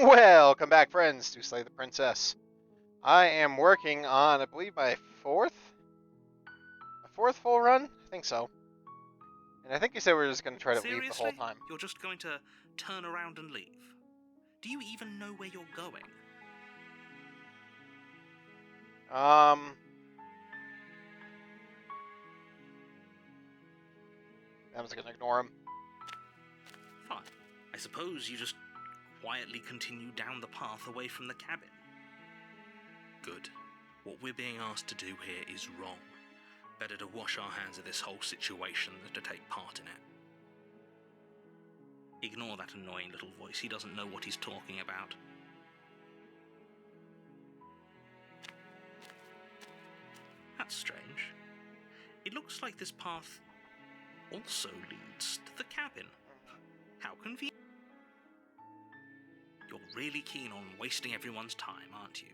Welcome back, friends, to Slay the Princess. I am working on, I believe, my fourth full run? I think so. And I think you said we were just going to try to leave the whole Seriously? time. You're just going to turn around and leave? Do you even know where you're going? I'm just going to ignore him. Fine. I suppose you just quietly continue down the path away from the cabin. Good. What we're being asked to do here is wrong. Better to wash our hands of this whole situation than to take part in it. Ignore that annoying little voice. He doesn't know what he's talking about. That's strange. It looks like this path also leads to the cabin. How convenient. You're really keen on wasting everyone's time, aren't you?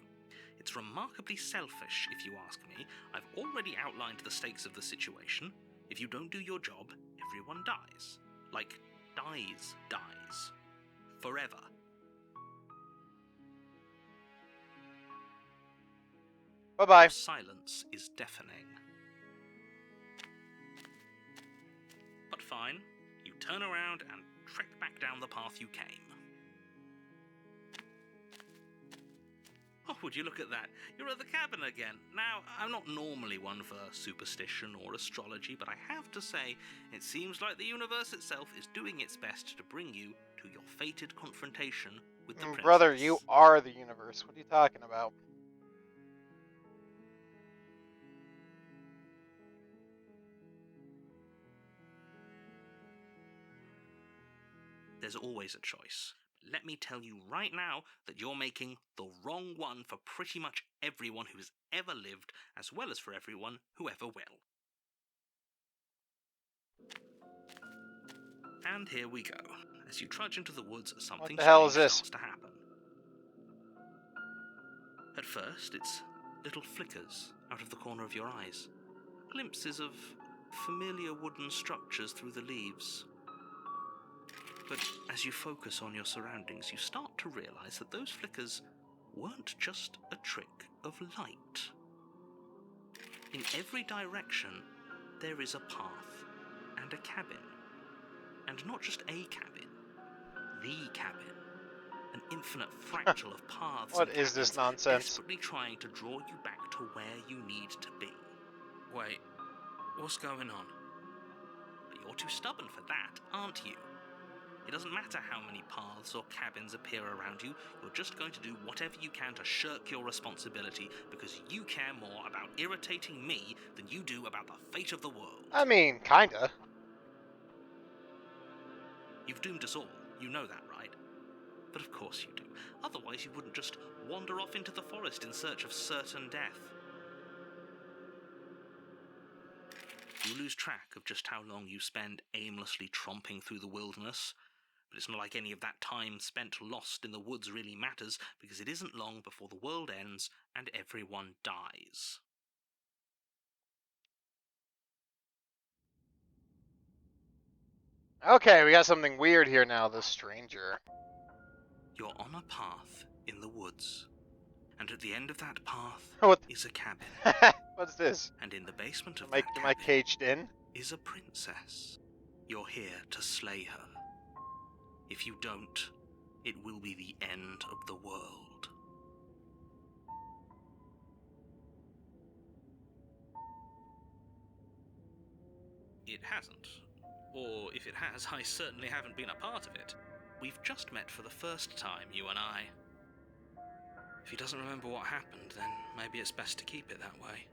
It's remarkably selfish, if you ask me. I've already outlined the stakes of the situation. If you don't do your job, everyone dies. Like, dies. Forever. Bye-bye. Your silence is deafening. But fine, you turn around and trek back down the path you came. Oh, would you look at that? You're at the cabin again. Now, I'm not normally one for superstition or astrology, but I have to say, it seems like the universe itself is doing its best to bring you to your fated confrontation with the princess. Brother, you are the universe. What are you talking about? There's always a choice. Let me tell you right now that you're making the wrong one for pretty much everyone who's ever lived, as well as for everyone who ever will. And here we go. As you trudge into the woods, something strange starts to happen. At first, it's little flickers out of the corner of your eyes. Glimpses of familiar wooden structures through the leaves. But as you focus on your surroundings, you start to realize that those flickers weren't just a trick of light. In every direction, there is a path and a cabin. And not just a cabin, the cabin. An infinite fractal of paths What and is this cabins nonsense? desperately trying to draw you back to where you need to be. Wait, what's going on? But you're too stubborn for that, aren't you? It doesn't matter how many paths or cabins appear around you, you're just going to do whatever you can to shirk your responsibility because you care more about irritating me than you do about the fate of the world. I mean, kinda. You've doomed us all, you know that, right? But of course you do. Otherwise you wouldn't just wander off into the forest in search of certain death. You lose track of just how long you spend aimlessly tromping through the wilderness. But it's not like any of that time spent lost in the woods really matters, because it isn't long before the world ends and everyone dies. Okay, we got something weird here now, this stranger. You're on a path in the woods, and at the end of that path is a cabin. What's this? And in the basement of Am I caged in? is a princess. You're here to slay her. If you don't, it will be the end of the world. It hasn't. Or if it has, I certainly haven't been a part of it. We've just met for the first time, you and I. If he doesn't remember what happened, then maybe it's best to keep it that way.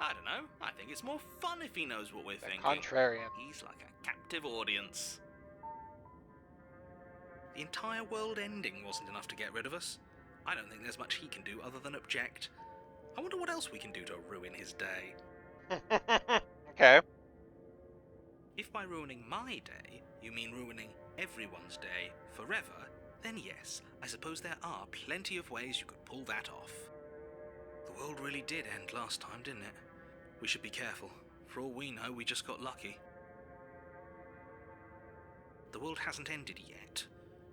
I don't know. I think it's more fun if he knows what we're thinking. Contrarian. He's like a captive audience. The entire world ending wasn't enough to get rid of us. I don't think there's much he can do other than object. I wonder what else we can do to ruin his day. Okay. If by ruining my day, you mean ruining everyone's day forever, then yes, I suppose there are plenty of ways you could pull that off. The world really did end last time, didn't it? We should be careful. For all we know, we just got lucky. The world hasn't ended yet,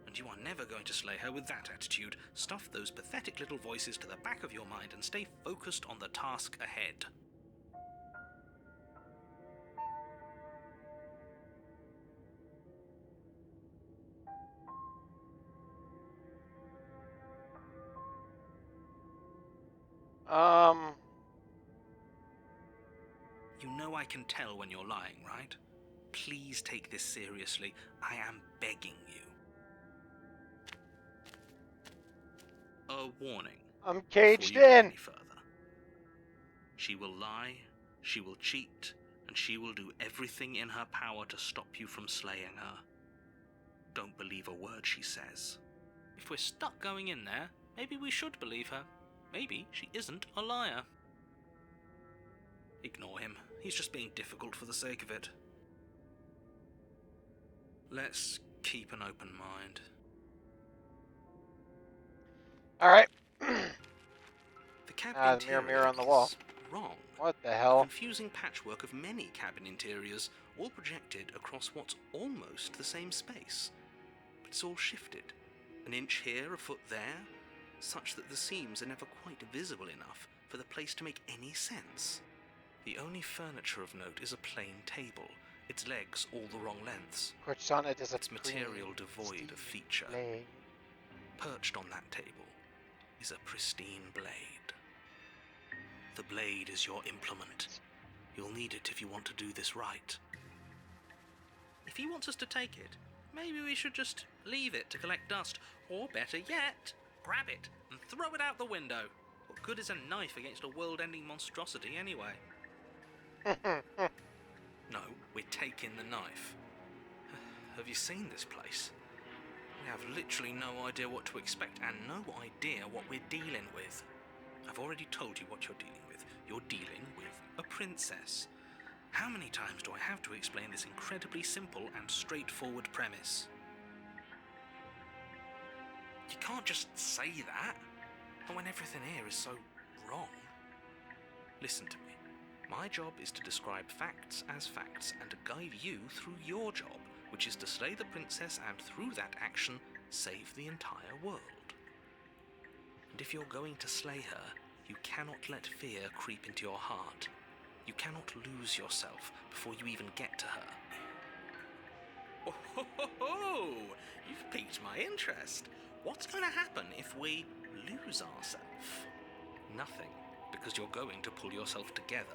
and you are never going to slay her with that attitude. Stuff those pathetic little voices to the back of your mind and stay focused on the task ahead. You know I can tell when you're lying, right? Please take this seriously. I am begging you. A warning. I'm Before caged you go in. any further. She will lie, she will cheat, and she will do everything in her power to stop you from slaying her. Don't believe a word she says. If we're stuck going in there, maybe we should believe her. Maybe she isn't a liar. Ignore him. He's just being difficult for the sake of it. Let's keep an open mind. Alright. The cabin the mirror interior on the wall. is wrong. What the A hell? confusing patchwork of many cabin interiors, all projected across what's almost the same space. But it's all shifted. An inch here, a foot there, such that the seams are never quite visible enough for the place to make any sense. The only furniture of note is a plain table, its legs all the wrong lengths, Perched on it is a its material devoid of feature. blade. Perched on that table is a pristine blade. The blade is your implement. You'll need it if you want to do this right. If he wants us to take it, maybe we should just leave it to collect dust. Or better yet, grab it and throw it out the window. What good is a knife against a world-ending monstrosity anyway? No, we're taking the knife. Have you seen this place? We have literally no idea what to expect and no idea what we're dealing with. I've already told you what you're dealing with. You're dealing with a princess. How many times do I have to explain this incredibly simple and straightforward premise? You can't just say that, when everything here is so wrong. Listen to me. My job is to describe facts as facts and to guide you through your job, which is to slay the princess and through that action, save the entire world. And if you're going to slay her, you cannot let fear creep into your heart. You cannot lose yourself before you even get to her. Oh, ho, ho, ho! You've piqued my interest. What's going to happen if we lose ourselves? Nothing, because you're going to pull yourself together.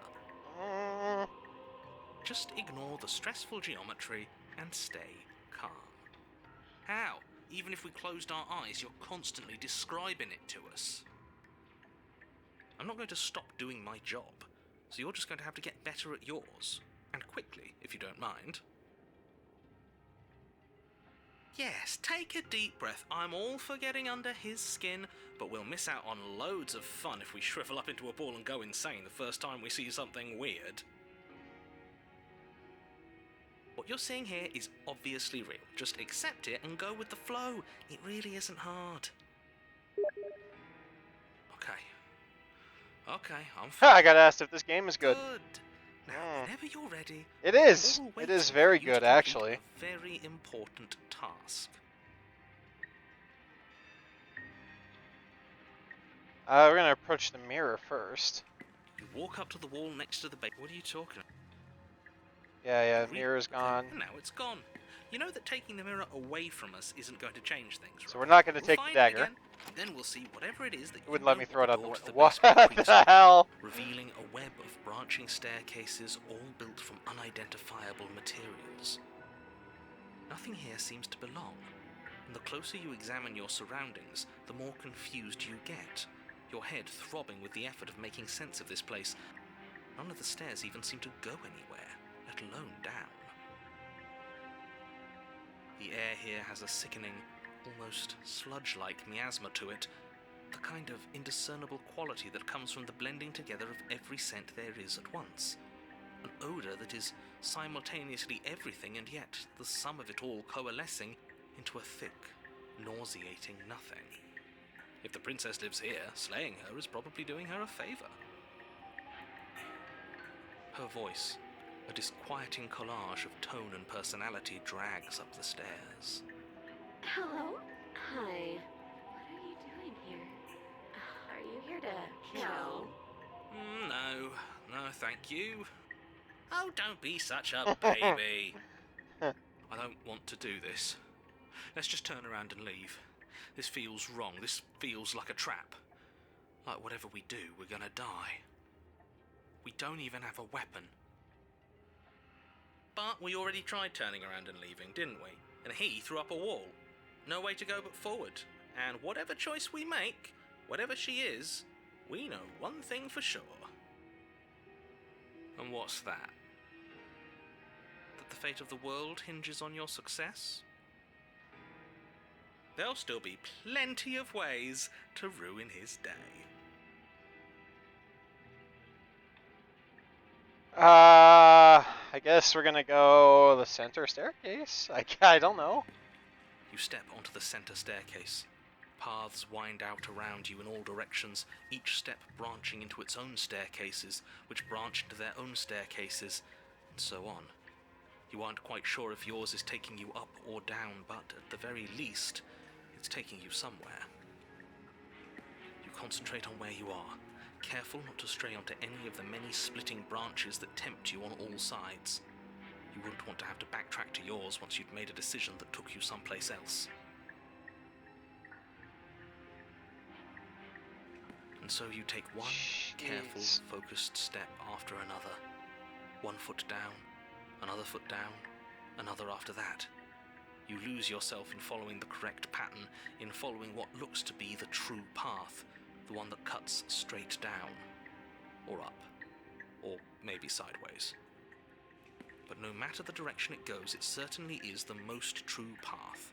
Just ignore the stressful geometry and stay calm. How? Even if we closed our eyes, you're constantly describing it to us. I'm not going to stop doing my job, so you're just going to have to get better at yours. And quickly, if you don't mind. Yes, take a deep breath. I'm all for getting under his skin, but we'll miss out on loads of fun if we shrivel up into a ball and go insane the first time we see something weird. What you're seeing here is obviously real. Just accept it and go with the flow. It really isn't hard. Okay, I'm fine. I got asked if this game is good. Now, whenever you're ready... It is. we're all It is waiting very for you good, to complete actually. a very important task. We're gonna approach the mirror first. You walk up to the wall next to the bed. What are you talking about? Yeah, the mirror's gone. And now it's gone. You know that taking the mirror away from us isn't going to change things, right? So we're not gonna take the find it dagger. again, and then we'll see whatever it is that It wouldn't let me throw it out the door to window. What basement creeps the up, hell? revealing a web of branching staircases all built from unidentifiable materials. Nothing here seems to belong, and the closer you examine your surroundings, the more confused you get, your head throbbing with the effort of making sense of this place. None of the stairs even seem to go anywhere, let alone down. The air here has a sickening, almost sludge-like miasma to it, the kind of indiscernible quality that comes from the blending together of every scent there is at once. An odour that is simultaneously everything and yet the sum of it all coalescing into a thick, nauseating nothing. If the princess lives here, slaying her is probably doing her a favour. Her voice, A disquieting collage of tone and personality drags up the stairs. Hello? Hi. What are you doing here? Are you here to kill? No, thank you. Oh, don't be such a baby. I don't want to do this. Let's just turn around and leave. This feels wrong. This feels like a trap. Like whatever we do, we're gonna die. We don't even have a weapon. But we already tried turning around and leaving, didn't we? And he threw up a wall. No way to go but forward. And whatever choice we make, whatever she is, we know one thing for sure. And what's that? That the fate of the world hinges on your success? There'll still be plenty of ways to ruin his day. I guess we're gonna go the center staircase? I don't know. You step onto the center staircase. Paths wind out around you in all directions, each step branching into its own staircases, which branch into their own staircases, and so on. You aren't quite sure if yours is taking you up or down, but at the very least, it's taking you somewhere. You concentrate on where you are, careful not to stray onto any of the many splitting branches that tempt you on all sides. You wouldn't want to have to backtrack to yours once you'd made a decision that took you someplace else. And so you take one careful, focused step after another. One foot down, another foot down, another after that. You lose yourself in following the correct pattern, in following what looks to be the true path, the one that cuts straight down, or up, or maybe sideways. But no matter the direction it goes, it certainly is the most true path.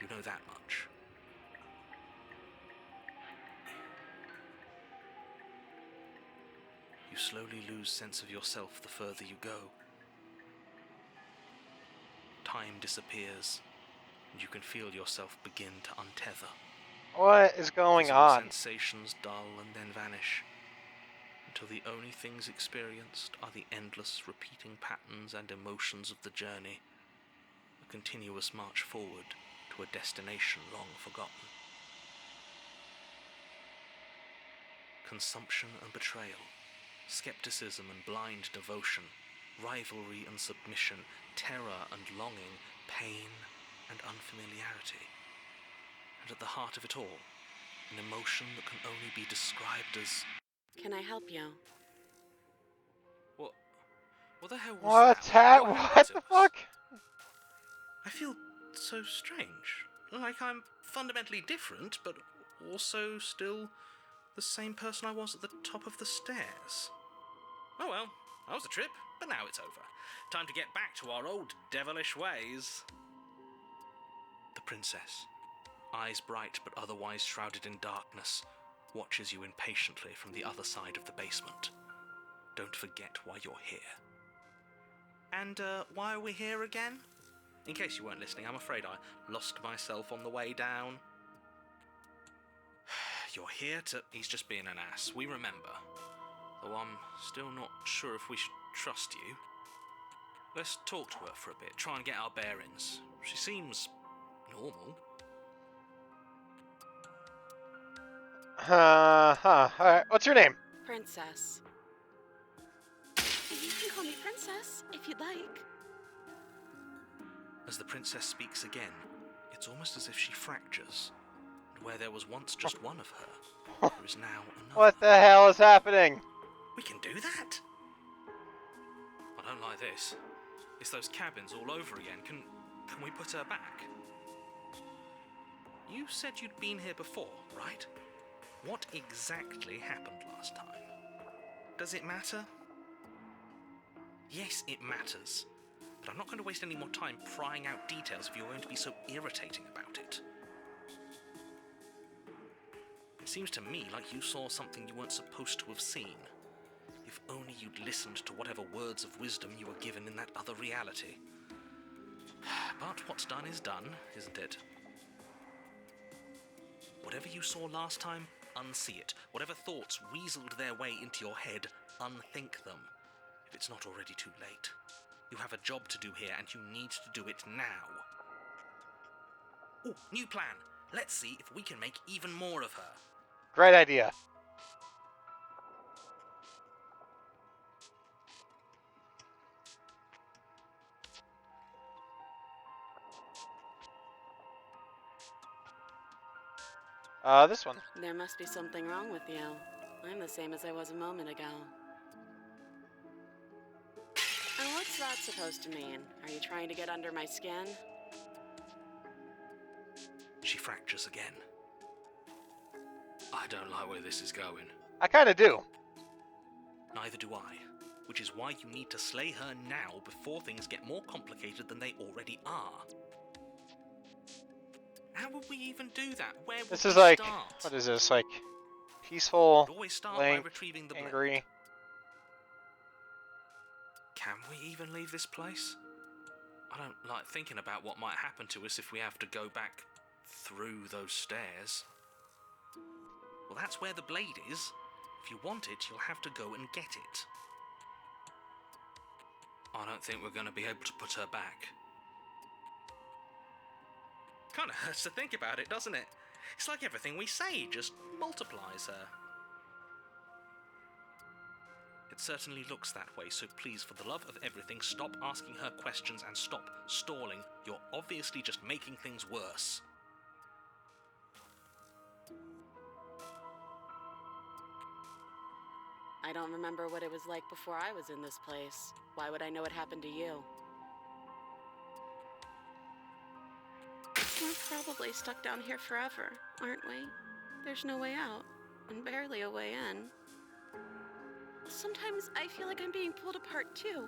You know that much. You slowly lose sense of yourself the further you go. Time disappears, and you can feel yourself begin to untether. What is going Physical on? sensations dull and then vanish, until the only things experienced are the endless repeating patterns and emotions of the journey, a continuous march forward to a destination long forgotten. Consumption and betrayal, skepticism and blind devotion, rivalry and submission, terror and longing, pain and unfamiliarity. And at the heart of it all, an emotion that can only be described as... Can I help you? What the hell was What's that? what the fuck? I feel so strange. Like I'm fundamentally different, but also still the same person I was at the top of the stairs. Oh well, that was a trip, but now it's over. Time to get back to our old devilish ways. The princess, eyes bright but otherwise shrouded in darkness, watches you impatiently from the other side of the basement. Don't forget why you're here. And why are we here again? In case you weren't listening, I'm afraid I lost myself on the way down. You're here to... He's just being an ass, we remember. Though I'm still not sure if we should trust you. Let's talk to her for a bit, try and get our bearings. She seems... normal. Alright, what's your name? Princess. You can call me Princess, if you'd like. As the princess speaks again, it's almost as if she fractures. And where there was once just one of her, there is now another. What the hell is happening? We can do that? I don't like this. It's those cabins all over again. Can we put her back? You said you'd been here before, right? What exactly happened last time? Does it matter? Yes, it matters. But I'm not going to waste any more time prying out details if you're going to be so irritating about it. It seems to me like you saw something you weren't supposed to have seen. If only you'd listened to whatever words of wisdom you were given in that other reality. But what's done is done, isn't it? Whatever you saw last time, unsee it. Whatever thoughts weaseled their way into your head, unthink them. if it's not already too late. You have a job to do here, and you need to do it now. Ooh, new plan. Let's see if we can make even more of her. Great idea. This one. There must be something wrong with you. I'm the same as I was a moment ago. And what's that supposed to mean? Are you trying to get under my skin? She fractures again. I don't like where this is going. I kind of do. Neither do I. Which is why you need to slay her now before things get more complicated than they already are. How would we even do that? Where would This we is like, start? what is this, like, peaceful, We'd always start blank, by retrieving the blade. angry? Can we even leave this place? I don't like thinking about what might happen to us if we have to go back through those stairs. Well, that's where the blade is. If you want it, you'll have to go and get it. I don't think we're going to be able to put her back. Kind of hurts to think about it, doesn't it? It's like everything we say just multiplies her. It certainly looks that way, so please, for the love of everything, stop asking her questions and stop stalling. You're obviously just making things worse. I don't remember what it was like before I was in this place. Why would I know what happened to you? We're probably stuck down here forever, aren't we? There's no way out, and barely a way in. Sometimes I feel like I'm being pulled apart too.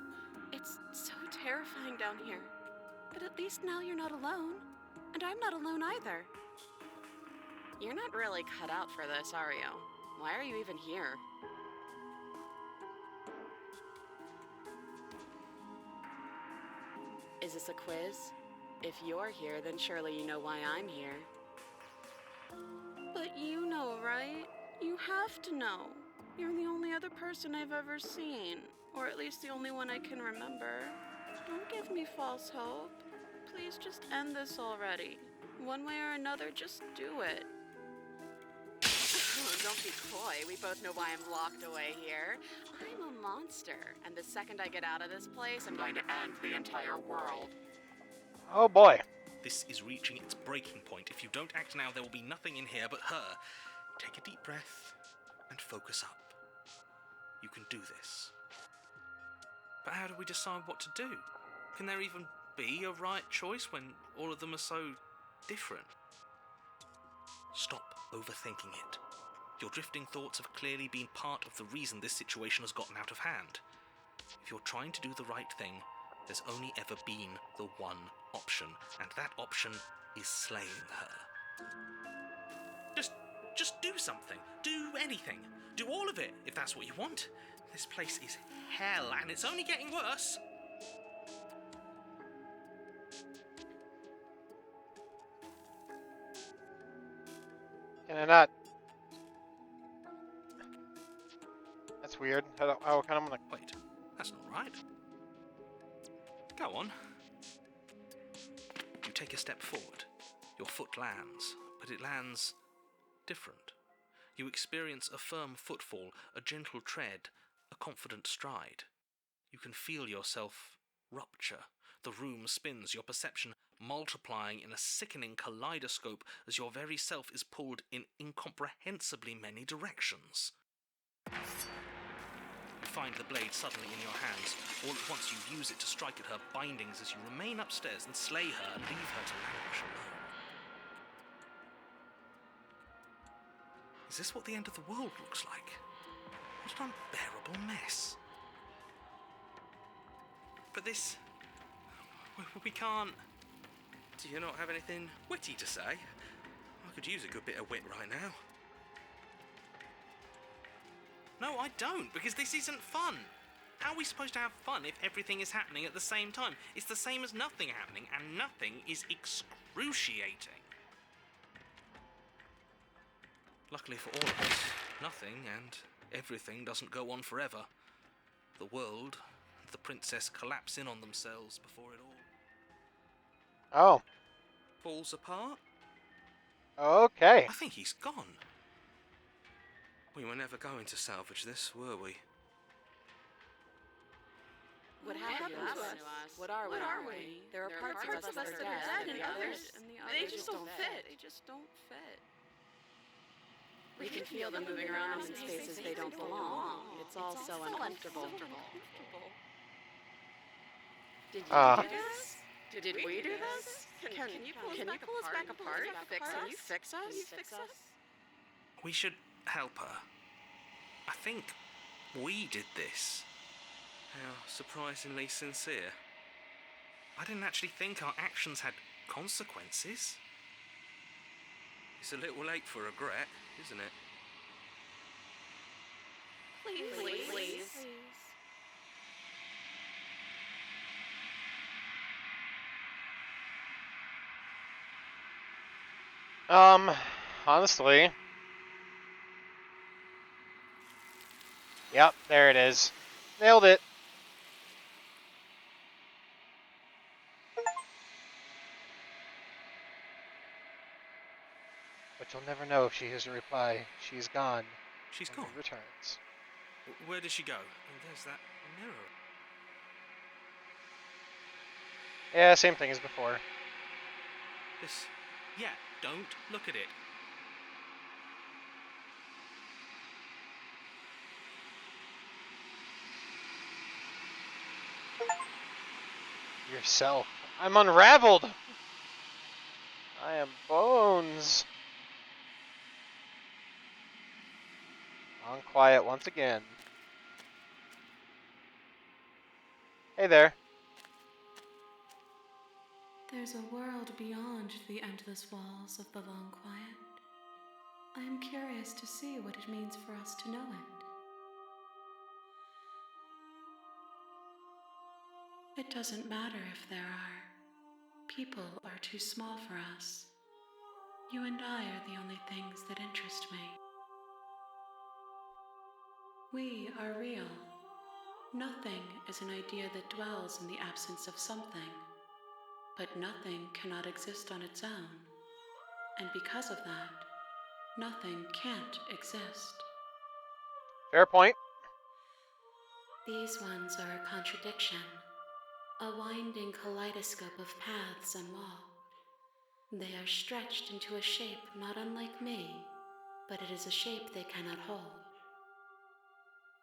It's so terrifying down here. But at least now you're not alone. And I'm not alone either. You're not really cut out for this, are you? Why are you even here? Is this a quiz? If you're here, then surely you know why I'm here. But you know, right? You have to know. You're the only other person I've ever seen. Or at least the only one I can remember. Don't give me false hope. Please just end this already. One way or another, just do it. Oh, don't be coy. We both know why I'm locked away here. I'm a monster, and the second I get out of this place, I'm going to end the entire world. Oh boy. This is reaching its breaking point. If you don't act now, there will be nothing in here but her. Take a deep breath and focus up. You can do this. But how do we decide what to do? Can there even be a right choice when all of them are so different? Stop overthinking it. Your drifting thoughts have clearly been part of the reason this situation has gotten out of hand. If you're trying to do the right thing, there's only ever been the one option, and that option is slaying her. Just do something. Do anything. Do all of it, if that's what you want. This place is hell, and it's only getting worse. Can I not? That's weird. How can I gonna... Wait, that's not right. Go on. You take a step forward. Your foot lands, but it lands different. You experience a firm footfall, a gentle tread, a confident stride. You can feel yourself rupture. The room spins, your perception multiplying in a sickening kaleidoscope as your very self is pulled in incomprehensibly many directions. You find the blade suddenly in your hands. All at once you use it to strike at her bindings as you remain upstairs and slay her and leave her to languish alone. Is this what the end of the world looks like? What an unbearable mess. But this... we can't... Do you not have anything witty to say? I could use a good bit of wit right now. No, I don't, because this isn't fun. How are we supposed to have fun if everything is happening at the same time? It's the same as nothing happening, and nothing is excruciating. Luckily for all of us, nothing and everything doesn't go on forever. The world the princess collapse in on themselves before it all Oh, falls apart. okay. I think he's gone. We were never going to salvage this, were we? What happened to us? What are we? There are parts of us that are dead, and the others, they just don't fit. They just don't fit. We can feel them moving around in spaces they don't belong. It's all so uncomfortable. Did you do this? Did we do this? Can you pull us back apart? Can you fix us? We should help her. I think we did this. How surprisingly sincere. I didn't actually think our actions had consequences. It's a little late for regret, isn't it? Please. Honestly. Yep, there it is. Nailed it. But you'll never know if she hears a reply. She's gone. She's when gone. It returns. Where did she go? Oh, there's that mirror. Yeah, same thing as before. This... Yeah, don't look at it. Yourself. I'm unraveled. I am bones. On quiet once again. Hey there. There's a world beyond the endless walls of the long quiet. I am curious to see what it means for us to know it. It doesn't matter if there are. People are too small for us. You and I are the only things that interest me. We are real. Nothing is an idea that dwells in the absence of something. But nothing cannot exist on its own. And because of that, nothing can't exist. Fair point. These ones are a contradiction, a winding kaleidoscope of paths unwalked. They are stretched into a shape not unlike me, but it is a shape they cannot hold.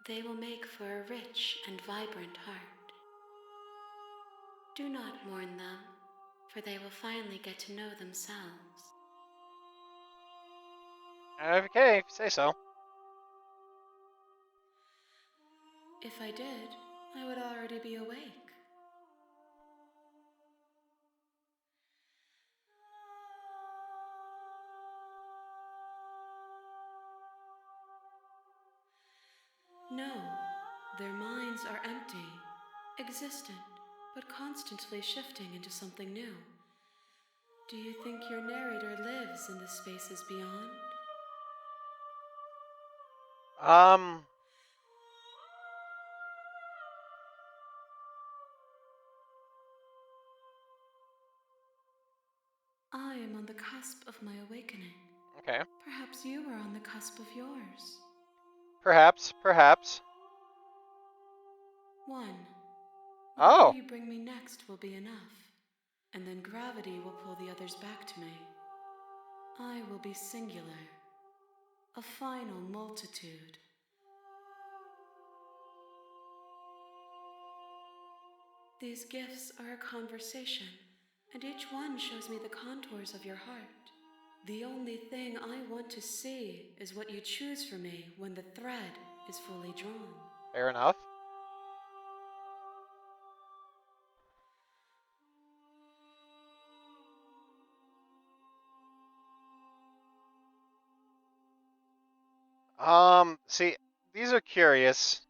They will make for a rich and vibrant heart. Do not mourn them, for they will finally get to know themselves. Okay, if you say so. If I did, I would already be awake. No, their minds are empty, existent, but constantly shifting into something new. Do you think your narrator lives in the spaces beyond? I am on the cusp of my awakening. Okay. Perhaps you are on the cusp of yours. Perhaps. One. Whatever Oh, you bring me next will be enough, and then gravity will pull the others back to me. I will be singular, a final multitude. These gifts are a conversation, and each one shows me the contours of your heart. The only thing I want to see is what you choose for me when the thread is fully drawn. fair enough. See, these are curious,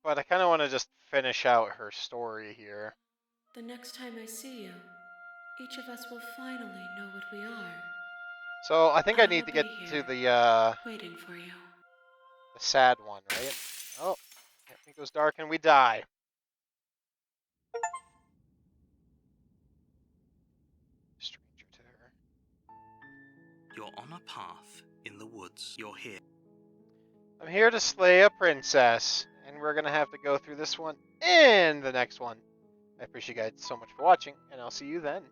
but I kind of want to just finish out her story here. The next time I see you, each of us will finally know what we are. So I think I need will to get be to here, the waiting for you. sad one, right? Oh, Everything goes dark and we die. Stranger to her. You're on a path in the woods. You're here. I'm here to slay a princess, and we're gonna have to go through this one and the next one. I appreciate you guys so much for watching, and I'll see you then.